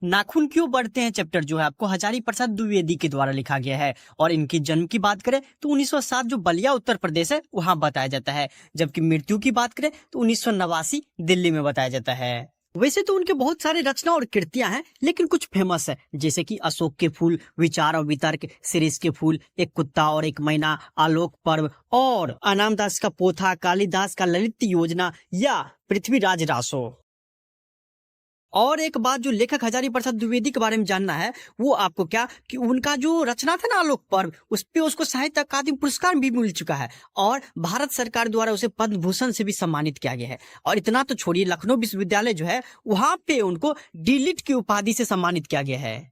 नाखून क्यों बढ़ते हैं चैप्टर जो है आपको हजारी प्रसाद द्विवेदी के द्वारा लिखा गया है। और इनकी जन्म की बात करें तो 1907 जो बलिया उत्तर प्रदेश है वहां बताया जाता है, जबकि मृत्यु की बात करें तो 1989 दिल्ली में बताया जाता है। वैसे तो उनके बहुत सारे रचना और कृतियां हैं, लेकिन कुछ फेमस है जैसे कि अशोक के फूल, विचार और वितर्क, शिरीष के फूल, एक कुत्ता और एक मैना, आलोक पर्व और अनामदास का पोथा, कालिदास का ललित योजना या पृथ्वीराज रासो। और एक बात जो लेखक हजारी प्रसाद द्विवेदी के बारे में जानना है वो आपको क्या कि उनका जो रचना था ना आलोक पर्व, उस पे उसको साहित्य अकादमी पुरस्कार भी मिल चुका है और भारत सरकार द्वारा उसे पद्म भूषण से भी सम्मानित किया गया है। और इतना तो छोड़िए, लखनऊ विश्वविद्यालय जो है वहां पे उनको डीलिट की उपाधि से सम्मानित किया गया है।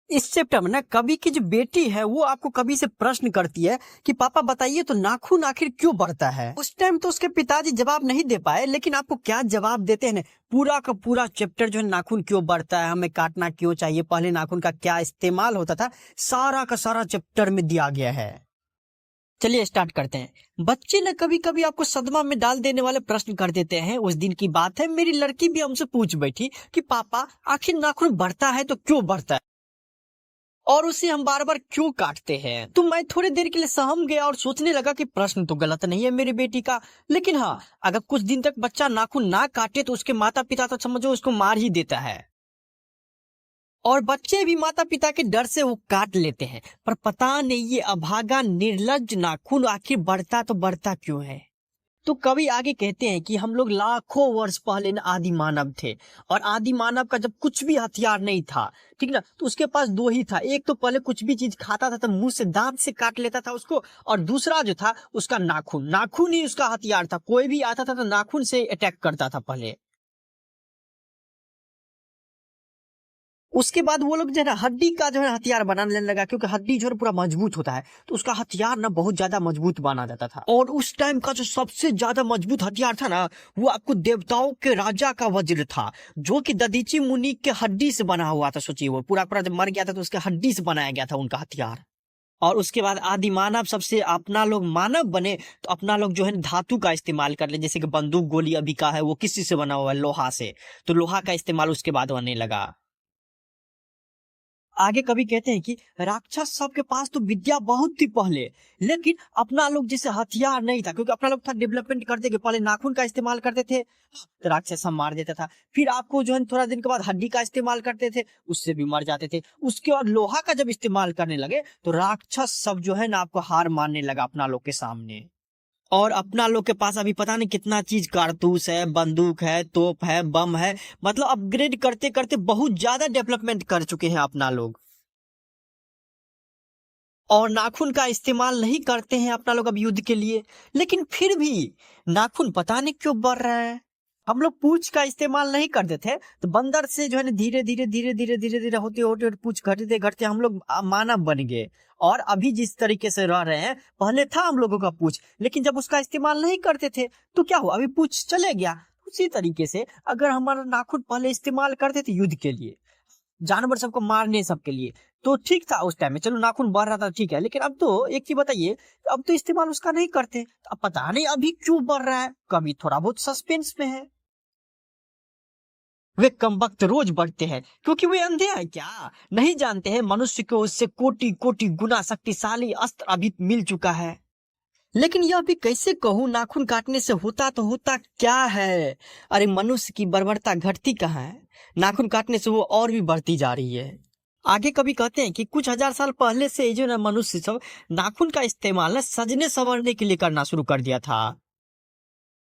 इस चैप्टर में ना कवि की जो बेटी है वो आपको कवि से प्रश्न करती है कि पापा बताइए तो नाखून आखिर क्यों बढ़ता है। उस टाइम तो उसके पिताजी जवाब नहीं दे पाए, लेकिन आपको क्या जवाब देते हैं ना, पूरा का पूरा चैप्टर जो है नाखून क्यों बढ़ता है, हमें काटना क्यों चाहिए, पहले नाखून का क्या इस्तेमाल होता था, सारा का सारा चैप्टर में दिया गया है। चलिए स्टार्ट करते हैं। बच्चे न कभी कभी आपको सदमा में डाल देने वाले प्रश्न कर देते हैं। उस दिन की बात है, मेरी लड़की भी हमसे पूछ बैठी कि पापा आखिर नाखून बढ़ता है तो क्यों बढ़ता है और उसे हम बार बार क्यों काटते हैं। तो मैं थोड़ी देर के लिए सहम गया और सोचने लगा कि प्रश्न तो गलत नहीं है मेरी बेटी का, लेकिन हाँ, अगर कुछ दिन तक बच्चा नाखून ना काटे तो उसके माता पिता तो समझो उसको मार ही देता है और बच्चे भी माता पिता के डर से वो काट लेते हैं। पर पता नहीं ये अभागा निर्लज्ज नाखून आखिर बढ़ता तो बढ़ता क्यों है। तो कवि आगे कहते हैं कि हम लोग लाखों वर्ष पहले आदि मानव थे और आदि मानव का जब कुछ भी हथियार नहीं था, ठीक ना, तो उसके पास दो ही था। एक तो पहले कुछ भी चीज खाता था तो मुंह से दांत से काट लेता था उसको, और दूसरा जो था उसका नाखून। नाखून ही उसका हथियार था। कोई भी आता था तो नाखून से अटैक करता था पहले। उसके बाद वो लोग जो है ना हड्डी का जो है हथियार बनाने लगा, क्योंकि हड्डी जो है पूरा मजबूत होता है तो उसका हथियार ना बहुत ज्यादा मजबूत बना जाता था। और उस टाइम का जो सबसे ज्यादा मजबूत हथियार था ना वो आपको देवताओं के राजा का वज्र था, जो कि दधीची मुनि के हड्डी से बना हुआ था। सोचिए वो पूरा पूरा जब मर गया था तो उसके हड्डी से बनाया गया था उनका हथियार। और उसके बाद आदि मानव सबसे अपना लोग मानव बने तो अपना लोग जो है धातु का इस्तेमाल कर ले, जैसे कि बंदूक गोली अभी का है वो किस चीज से बना हुआ है, लोहा से, तो लोहा का इस्तेमाल उसके बाद होने लगा। आगे कवि कहते हैं कि राक्षस सबके पास तो विद्या बहुत थी पहले, लेकिन अपना लोग जैसे हथियार नहीं था, क्योंकि अपना लोग था डेवलपमेंट करते कि पहले नाखून का इस्तेमाल करते थे तो राक्षस हम मार देता था। फिर आपको जो है थोड़ा दिन के बाद हड्डी का इस्तेमाल करते थे, उससे भी मर जाते थे। उसके बाद लोहा का जब इस्तेमाल करने लगे तो राक्षस सब जो है ना आपको हार मानने लगा अपना लोग के सामने। और अपना लोग के पास अभी पता नहीं कितना चीज, कारतूस है, बंदूक है, तोप है, बम है, मतलब अपग्रेड करते करते बहुत ज्यादा डेवलपमेंट कर चुके हैं अपना लोग। और नाखून का इस्तेमाल नहीं करते हैं अपना लोग अब युद्ध के लिए, लेकिन फिर भी नाखून पता नहीं क्यों बढ़ रहा है। हम लोग पूंछ का इस्तेमाल नहीं करते थे तो बंदर से जो है ना धीरे धीरे धीरे धीरे धीरे धीरे होते होते पूंछ घटते घटते हम लोग मानव बन गए। और अभी जिस तरीके से रह रहे हैं, पहले था हम लोगों का पूंछ, लेकिन जब उसका इस्तेमाल नहीं करते थे तो क्या हुआ, अभी पूंछ चले गया। उसी तरीके से अगर हमारा नाखून पहले इस्तेमाल करते थे युद्ध के लिए, जानवर सबको मारने सबके लिए, तो ठीक था उस टाइम में, चलो नाखून बढ़ रहा था ठीक है। लेकिन अब तो एक चीज बताइए, अब तो इस्तेमाल उसका नहीं करते, तो अब पता नहीं अभी क्यों बढ़ रहा है, कभी थोड़ा बहुत सस्पेंस में है। वे कमबख्त रोज बढ़ते हैं क्योंकि वे अंधे हैं क्या, नहीं जानते हैं मनुष्य को उससे कोटि कोटि गुना शक्तिशाली अस्त्र अभी मिल चुका है। लेकिन यह भी कैसे कहूं, नाखून काटने से होता तो होता क्या है। अरे मनुष्य की बर्बरता घटती कहाँ है, नाखून काटने से वो और भी बढ़ती जा रही है। आगे कभी कहते हैं कि कुछ हजार साल पहले से ये जो ना मनुष्य सब नाखून का इस्तेमाल ना सजने संवरने के लिए करना शुरू कर दिया था।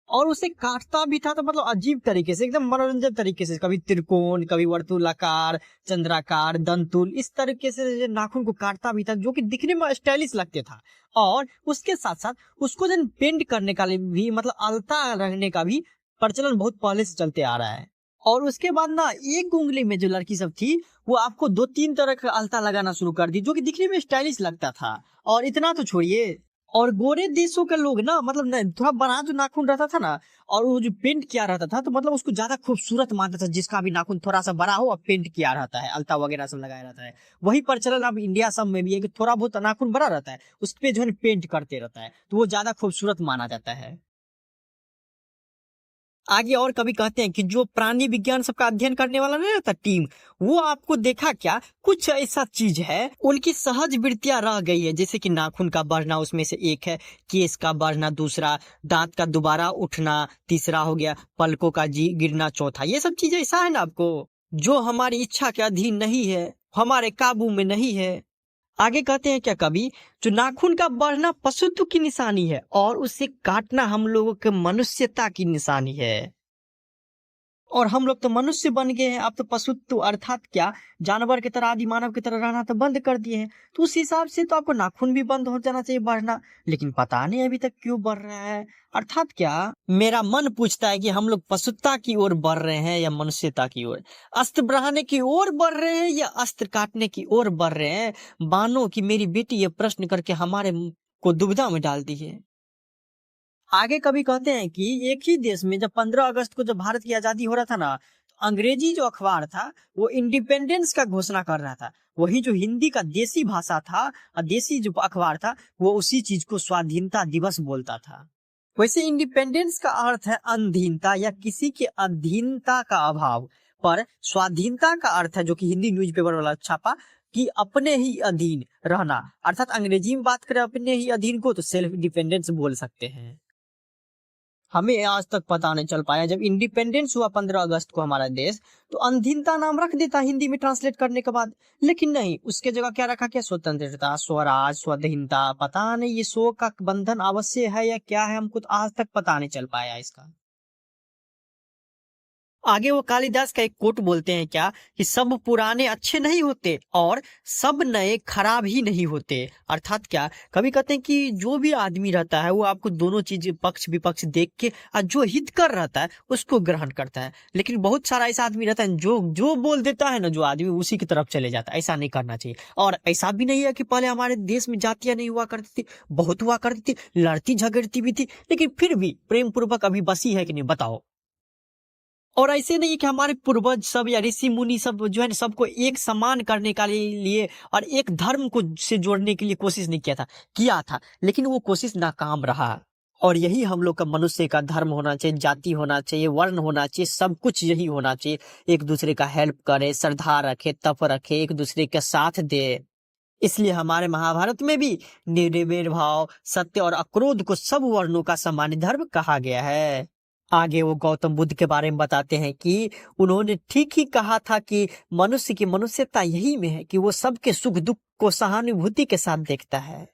और उसे काटता भी था तो मतलब अजीब तरीके से, एकदम मनोरंजन तरीके से, कभी त्रिकोण, कभी वर्तुलाकार, चंद्राकार, दंतुल, इस तरीके से नाखून को काटता भी था, जो कि दिखने में स्टाइलिश लगते था। और उसके साथ साथ उसको जो पेंट करने का भी, मतलब अलता रखने का भी प्रचलन बहुत पहले से चलते आ रहा है। और उसके बाद ना एक उंगली में जो लड़की सब थी वो आपको दो तीन तरह का अलता लगाना शुरू कर दी, जो कि दिखने में स्टाइलिश लगता था। और इतना तो छोड़िए, और गोरे देशों के लोग ना मतलब थोड़ा बड़ा जो नाखून रहता था ना और वो जो पेंट किया रहता था तो मतलब उसको ज्यादा खूबसूरत मानता था, जिसका भी नाखून थोड़ा सा बड़ा हो और पेंट किया रहता है, अलता वगैरह सब लगाया रहता है। वही प्रचलन अब इंडिया सब में भी है कि थोड़ा बहुत नाखून बड़ा रहता है, उस पे जो है पेंट करते रहता है तो वो ज्यादा खूबसूरत माना जाता है। आगे और कभी कहते हैं कि जो प्राणी विज्ञान सबका अध्ययन करने वाला नहीं रहता टीम, वो आपको देखा क्या कुछ ऐसा चीज है, उनकी सहज वृत्तियां रह गई है, जैसे कि नाखून का बढ़ना उसमें से एक है, केस का बढ़ना दूसरा, दांत का दोबारा उठना तीसरा हो गया, पलकों का जी गिरना चौथा। ये सब चीजें ऐसा है ना आपको जो हमारी इच्छा के अधीन नहीं है, हमारे काबू में नहीं है। आगे कहते हैं क्या कवि, जो नाखून का बढ़ना पशुत्व की निशानी है और उसे काटना हम लोगों के मनुष्यता की निशानी है। और हम लोग तो मनुष्य बन गए हैं, अब तो पशुत्व अर्थात क्या जानवर की तरह आदि मानव की तरह रहना तो बंद कर दिए हैं। तो उस हिसाब से तो आपको नाखून भी बंद हो जाना चाहिए बढ़ना, लेकिन पता नहीं अभी तक क्यों बढ़ रहा है। अर्थात क्या, मेरा मन पूछता है कि हम लोग पशुता की ओर बढ़ रहे हैं या मनुष्यता की ओर, अस्त्र बढ़ाने की ओर बढ़ रहे हैं या अस्त्र काटने की ओर बढ़ रहे हैं। बानो की मेरी बेटी ये प्रश्न करके हमारे को दुविधा में डाल दी है। आगे कभी कहते हैं कि एक ही देश में जब 15 अगस्त को जब भारत की आजादी हो रहा था ना, तो अंग्रेजी जो अखबार था वो इंडिपेंडेंस का घोषणा कर रहा था, वही जो हिंदी का देसी भाषा था और देसी जो अखबार था वो उसी चीज को स्वाधीनता दिवस बोलता था। वैसे इंडिपेंडेंस का अर्थ है अधीनता या किसी के अधीनता का अभाव, पर स्वाधीनता का अर्थ है जो कि हिंदी न्यूज़पेपर वाला छापा कि अपने ही अधीन रहना, अर्थात अंग्रेजी में बात करें अपने ही अधीन को तो सेल्फ डिपेंडेंस बोल सकते हैं। हमें आज तक पता नहीं चल पाया, जब इंडिपेंडेंस हुआ 15 अगस्त को हमारा देश, तो अधीनता नाम रख देता हिंदी में ट्रांसलेट करने के बाद, लेकिन नहीं, उसके जगह क्या रखा, क्या स्वतंत्रता, स्वराज, स्वाधीनता। पता नहीं ये सो का बंधन अवश्य है या क्या है, हमको तो आज तक पता नहीं चल पाया इसका। आगे वो कालिदास का एक कोट बोलते हैं क्या कि सब पुराने अच्छे नहीं होते और सब नए खराब ही नहीं होते। अर्थात क्या, कभी कहते हैं कि जो भी आदमी रहता है वो आपको दोनों चीज पक्ष विपक्ष देख के और जो हित कर रहता है उसको ग्रहण करता है, लेकिन बहुत सारा ऐसा आदमी रहता है जो जो बोल देता है ना जो आदमी उसी की तरफ चले जाता है। ऐसा नहीं करना चाहिए। और ऐसा भी नहीं है कि पहले हमारे देश में जातियां नहीं हुआ करती थी, बहुत हुआ करती थी, लड़ती झगड़ती भी थी, लेकिन फिर भी प्रेम पूर्वक अभी बसी है कि नहीं बताओ। और ऐसे नहीं कि हमारे पूर्वज सब या ऋषि मुनि सब जो है सबको एक समान करने के लिए और एक धर्म को से जोड़ने के लिए कोशिश नहीं किया था, लेकिन वो कोशिश नाकाम रहा। और यही हम लोग का मनुष्य का धर्म होना चाहिए, जाति होना चाहिए, वर्ण होना चाहिए, सब कुछ यही होना चाहिए। एक दूसरे का हेल्प करे, श्रद्धा रखे, तप रखे, एक दूसरे का साथ दे। इसलिए हमारे महाभारत में भी निर्भेद, सत्य और अक्रोध को सब वर्णों का सामान्य धर्म कहा गया है। आगे वो गौतम बुद्ध के बारे में बताते हैं कि उन्होंने ठीक ही कहा था कि मनुष्य की मनुष्यता यही में है कि वो सबके सुख दुख को सहानुभूति के साथ देखता है।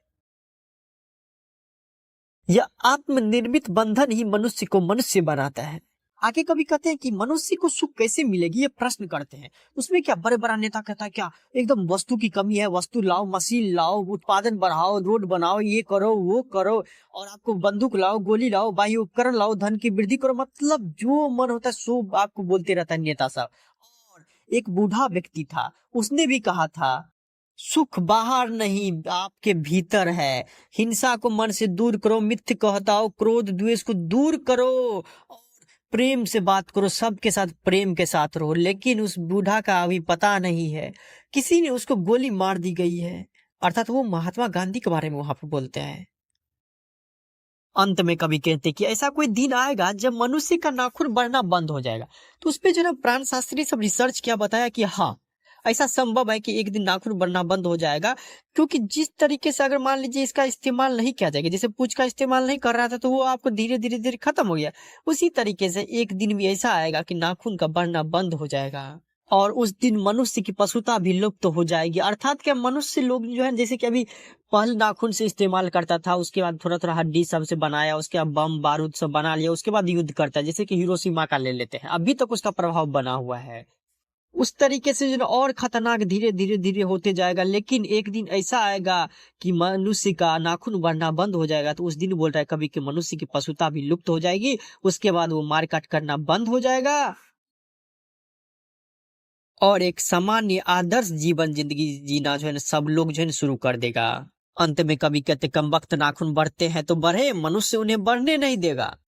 यह आत्मनिर्मित बंधन ही मनुष्य को मनुष्य बनाता है। आगे कभी कहते हैं कि मनुष्य को सुख कैसे मिलेगी, ये प्रश्न करते हैं। उसमें क्या बड़े बड़ा नेता कहता है क्या एकदम वस्तु की कमी है, वस्तु लाओ, मशीन लाओ, उत्पादन बढ़ाओ, रोड बनाओ, ये करो वो करो, और आपको बंदूक लाओ, गोली लाओ, बाह्य उपकरण लाओ, धन की वृद्धि करो, मतलब जो मन होता है सो आपको बोलते रहता है नेता सब। और एक बूढ़ा व्यक्ति था, उसने भी कहा था सुख बाहर नहीं आपके भीतर है, हिंसा को मन से दूर करो, मिथ्य को हटाओ, क्रोध द्वेष को दूर करो और प्रेम से बात करो, सबके साथ प्रेम के साथ रहो। लेकिन उस बूढ़ा का अभी पता नहीं है, किसी ने उसको गोली मार दी गई है। अर्थात वो महात्मा गांधी के बारे में वहां पर बोलते हैं। अंत में कभी कहते कि ऐसा कोई दिन आएगा जब मनुष्य का नाखून बढ़ना बंद हो जाएगा। तो उस पर जो ना प्राण शास्त्री सब रिसर्च किया, बताया कि हाँ ऐसा संभव है कि एक दिन नाखून बढ़ना बंद हो जाएगा, क्योंकि जिस तरीके से अगर मान लीजिए इसका इस्तेमाल नहीं किया जाएगा, जैसे पूंछ का इस्तेमाल नहीं कर रहा था तो वो आपको धीरे धीरे धीरे खत्म हो गया, उसी तरीके से एक दिन भी ऐसा आएगा कि नाखून का बढ़ना बंद हो जाएगा और उस दिन मनुष्य की पशुता भी लुप्त हो जाएगी। अर्थात क्या, मनुष्य लोग जो है जैसे कि अभी पहले नाखून से इस्तेमाल करता था, उसके बाद थोड़ा थोड़ा हड्डी सब से बनाया, उसके बाद बम बारूद सब बना लिया, उसके बाद युद्ध करता है, जैसे कि हिरोशिमा का ले लेते हैं, अभी तक उसका प्रभाव बना हुआ है। उस तरीके से जो और खतरनाक धीरे धीरे धीरे होते जाएगा। लेकिन एक दिन ऐसा आएगा कि मनुष्य का नाखून बढ़ना बंद हो जाएगा, तो उस दिन बोल रहा है कभी कि मनुष्य की पशुता भी लुप्त हो जाएगी, उसके बाद वो मार काट करना बंद हो जाएगा और एक सामान्य आदर्श जीवन जिंदगी जीना जो है सब लोग जो है शुरू कर देगा। अंत में कभी कहते कम वक्त नाखून बढ़ते हैं तो बढ़े, मनुष्य उन्हें बढ़ने नहीं देगा।